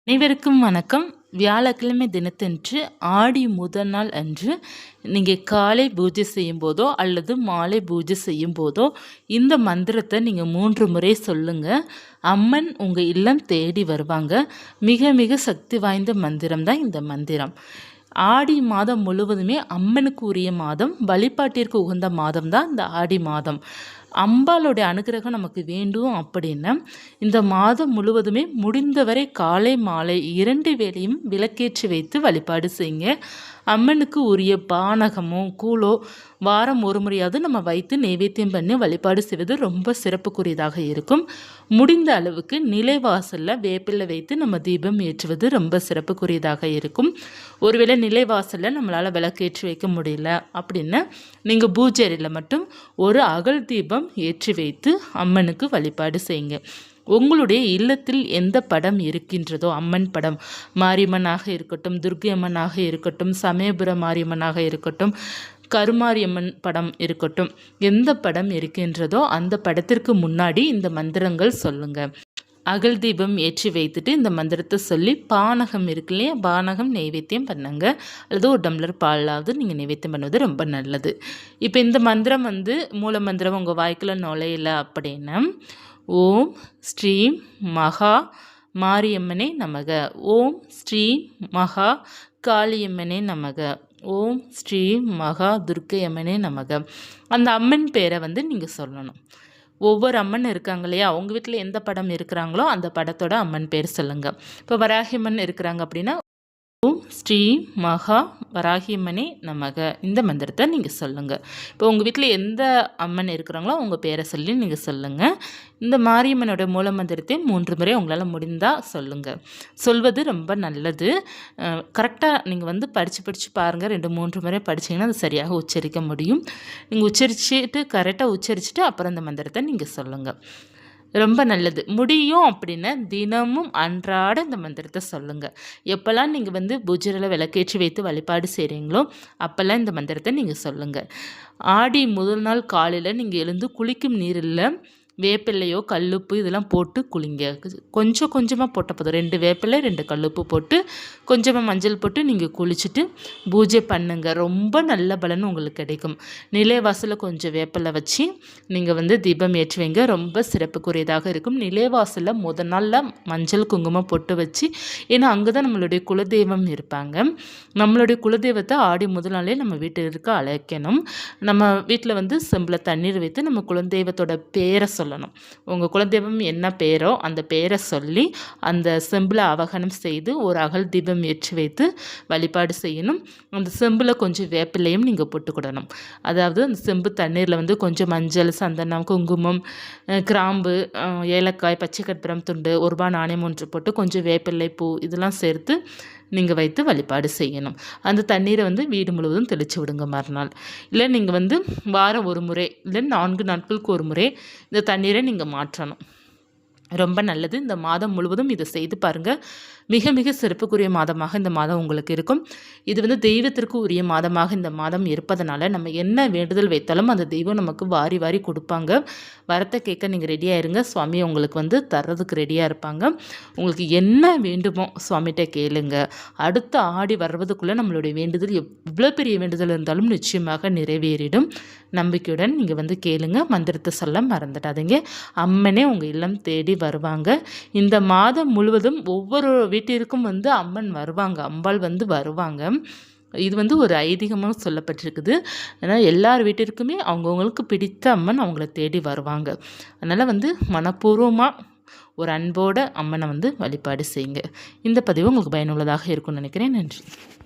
அனைவருக்கும் வணக்கம். வியாழக்கிழமை தினத்தன்று ஆடி முதல் நாள் அன்று நீங்கள் காலை பூஜை செய்யும் போதோ அல்லது மாலை பூஜை செய்யும் போதோ இந்த மந்திரத்தை நீங்கள் 3 முறை சொல்லுங்கள். அம்மன் உங்கள் இல்லம் தேடி வருவாங்க. மிக மிக சக்தி வாய்ந்த மந்திரம் தான் இந்த மந்திரம். ஆடி மாதம் முழுவதுமே அம்மனுக்கு உரிய மாதம், வழிபாட்டிற்கு உகந்த மாதம் தான் இந்த ஆடி மாதம். அம்பாளுடைய அனுகிரகம் நமக்கு வேண்டும் அப்படின்னா இந்த மாதம் முழுவதுமே முடிந்தவரை காலை மாலை 2 வேளையும் விளக்கேற்றி வைத்து வழிபாடு செய்யுங்க. அம்மனுக்கு உரிய பானகமோ கூழோ வாரம் ஒரு முறையாவது நம்ம வைத்து நைவேத்தியம் பண்ணி வழிபாடு செய்வது ரொம்ப சிறப்புக்குரியதாக இருக்கும். முடிந்த அளவுக்கு நிலைவாசலில் வேப்பிலை வைத்து நம்ம தீபம் ஏற்றுவது ரொம்ப சிறப்புக்குரியதாக இருக்கும். ஒருவேளை நிலைவாசலில் நம்மளால் விளக்கேற்றி வைக்க முடியல அப்படின்னா நீங்கள் பூஜை அறையில் மட்டும் ஒரு அகல் தீபம் ஏற்றி வைத்து அம்மனுக்கு வழிபாடு செய்யுங்க. உங்களுடைய இல்லத்தில் எந்த படம் இருக்கின்றதோ, அம்மன் படம், மாரியம்மனாக இருக்கட்டும், துர்க்கை அம்மனாக இருக்கட்டும், சமயபுர மாரியம்மனாக இருக்கட்டும், கருமாரியம்மன் படம் இருக்கட்டும், எந்த படம் இருக்கின்றதோ அந்த படத்திற்கு முன்னாடி இந்த மந்திரங்கள் சொல்லுங்கள். அகல் தீபம் ஏற்றி வைத்துட்டு இந்த மந்திரத்தை சொல்லி பானகம் இருக்கு இல்லையா, பானகம் நைவேத்தியம் பண்ணுங்க. அல்லது ஒரு டம்ளர் பாலாவது நீங்கள் நைவேத்தியம் பண்ணுவது ரொம்ப நல்லது. இப்போ இந்த மந்திரம் மூல மந்திரம் உங்கள் வாய்க்குள்ள நுழையல அப்படின்னா, ஓம் ஸ்ரீம் மகா மாரியம்மனே நமக, ஓம் ஸ்ரீம் மகா காளியம்மனே நமக, ஓம் ஸ்ரீ மகா துர்க்கை அம்மனே நமக. அந்த அம்மன் பேரை நீங்கள் சொல்லணும். ஒவ்வொரு அம்மன் இருக்காங்க இல்லையா, அவங்க வீட்டில் எந்த படம் இருக்கிறாங்களோ அந்த படத்தோட அம்மன் பேர் சொல்லுங்கள். இப்போ வராகியம்மன் இருக்கிறாங்க அப்படின்னா ஓம் ஸ்ரீ மகா வராகியம்மனே நமக, இந்த மந்திரத்தை நீங்கள் சொல்லுங்கள். இப்போ உங்கள் வீட்டில் எந்த அம்மன் இருக்கிறாங்களோ அவங்க பேரை சொல்லி நீங்கள் சொல்லுங்கள். இந்த மாரியம்மனோட மூல மந்திரத்தை 3 முறை உங்களால் முடிந்தால் சொல்லுங்கள். சொல்வது ரொம்ப நல்லது. கரெக்டாக நீங்கள் படித்து பாருங்கள். 2-3 முறை படிச்சிங்கன்னா அது சரியாக உச்சரிக்க முடியும். நீங்கள் உச்சரிச்சுட்டு கரெக்டாக உச்சரிச்சுட்டு அப்புறம் இந்த மந்திரத்தை நீங்கள் சொல்லுங்கள். ரொம்ப நல்லது. முடியும் அப்படின்னா தினமும் அன்றாட இந்த மந்திரத்தை சொல்லுங்கள். எப்போல்லாம் நீங்கள் பூஜையில் விளக்கேற்றி வைத்து வழிபாடு செய்கிறீங்களோ அப்போல்லாம் இந்த மந்திரத்தை நீங்கள் சொல்லுங்கள். ஆடி முதல் நாள் காலையில் நீங்கள் எழுந்து குளிக்கும் நீரில் வேப்பிலையோ கல்லுப்பு இதெல்லாம் போட்டு குளிங்க. கொஞ்சம் கொஞ்சமாக போட்ட போதும். 2 வேப்பிலை 2 கல்லுப்பு போட்டு கொஞ்சமாக மஞ்சள் போட்டு நீங்கள் குளிச்சுட்டு பூஜை பண்ணுங்க. ரொம்ப நல்ல பலன் உங்களுக்கு கிடைக்கும். நிலைவாசலில் கொஞ்சம் வேப்பிலை வச்சு நீங்கள் தீபம் ஏற்றி வைங்க. ரொம்ப சிறப்புக்குரியதாக இருக்கும். நிலைவாசலில் முதல் நாளில் மஞ்சள் குங்குமம் பொட்டு வச்சு, ஏன்னா அங்கே தான் நம்மளுடைய குலதெய்வம் இருப்பாங்க. நம்மளுடைய குலதெய்வத்தை ஆடி முதல் நாளே நம்ம வீட்டிற்கு அழைக்கணும். நம்ம வீட்டில் செம்பில் தண்ணீர் வைத்து நம்ம குலதெய்வத்தோட பேரை சொல்லணும். உங்கள் குலதெய்வம் என்ன பேரோ அந்த பேரை சொல்லி அந்த செம்பில் அவகனம் செய்து ஒரு அகல் தீபம் ஏற்றி வைத்து வழிபாடு செய்யணும். அந்த செம்பில் கொஞ்சம் வேப்பிலையும் நீங்கள் போட்டுக்கிடணும். அதாவது அந்த செம்பு தண்ணீரில் கொஞ்சம் மஞ்சள், சந்தனம், குங்குமம், கிராம்பு, ஏலக்காய், பச்சை கற்பூரம் துண்டு, 1 ரூபாய் நாணயம் 1 போட்டு கொஞ்சம் வேப்பிலை பூ இதெல்லாம் சேர்த்து நீங்கள் வைத்து வழிபாடு செய்யணும். அந்த தண்ணீரை வீடு முழுவதும் தெளித்து விடுங்க மறுநாள். இல்லை நீங்கள் வாரம் ஒரு முறை இல்லை 4 நாட்களுக்கு ஒரு முறை இந்த தண்ணீரை நீங்கள் மாற்றணும். ரொம்ப நல்லது. இந்த மாதம் முழுவதும் இதை செய்து பாருங்கள். மிக மிக சிறப்புக்குரிய மாதமாக இந்த மாதம் உங்களுக்கு இருக்கும். இது தெய்வத்திற்கு உரிய மாதமாக இந்த மாதம் இருப்பதனால நம்ம என்ன வேண்டுதல் வைத்தாலும் அந்த தெய்வம் நமக்கு வாரி வாரி கொடுப்பாங்க. வரத்தை கேட்க நீங்கள் ரெடியாக இருங்க. சுவாமி உங்களுக்கு தர்றதுக்கு ரெடியாக இருப்பாங்க. உங்களுக்கு என்ன வேண்டுமோ சுவாமிகிட்ட கேளுங்க. அடுத்த ஆடி வர்றதுக்குள்ளே நம்மளுடைய வேண்டுதல் எவ்வளோ பெரிய வேண்டுதல் இருந்தாலும் நிச்சயமாக நிறைவேறிடும். நம்பிக்கையுடன் நீங்கள் கேளுங்க. மந்திரத்தை சொல்ல மறந்துடாதீங்க. அம்மனே உங்கள் இல்லம் தேடி வருவாங்க. இந்த மாதம் முழுவதும் ஒவ்வொரு வீட்டிற்கும் அம்மன் வருவாங்க, அம்பாள் வருவாங்க. இது ஒரு ஐதீகமாக சொல்லப்பட்டிருக்குது. ஏன்னா எல்லார் வீட்டிற்குமே அவங்கவுங்களுக்கு பிடித்த அம்மன் அவங்கள தேடி வருவாங்க. அதனால் மனப்பூர்வமாக ஒரு அன்போடு அம்மனை வழிபாடு செய்யுங்க. இந்த பதிவு உங்களுக்கு பயனுள்ளதாக இருக்கும்னு நினைக்கிறேன். நன்றி.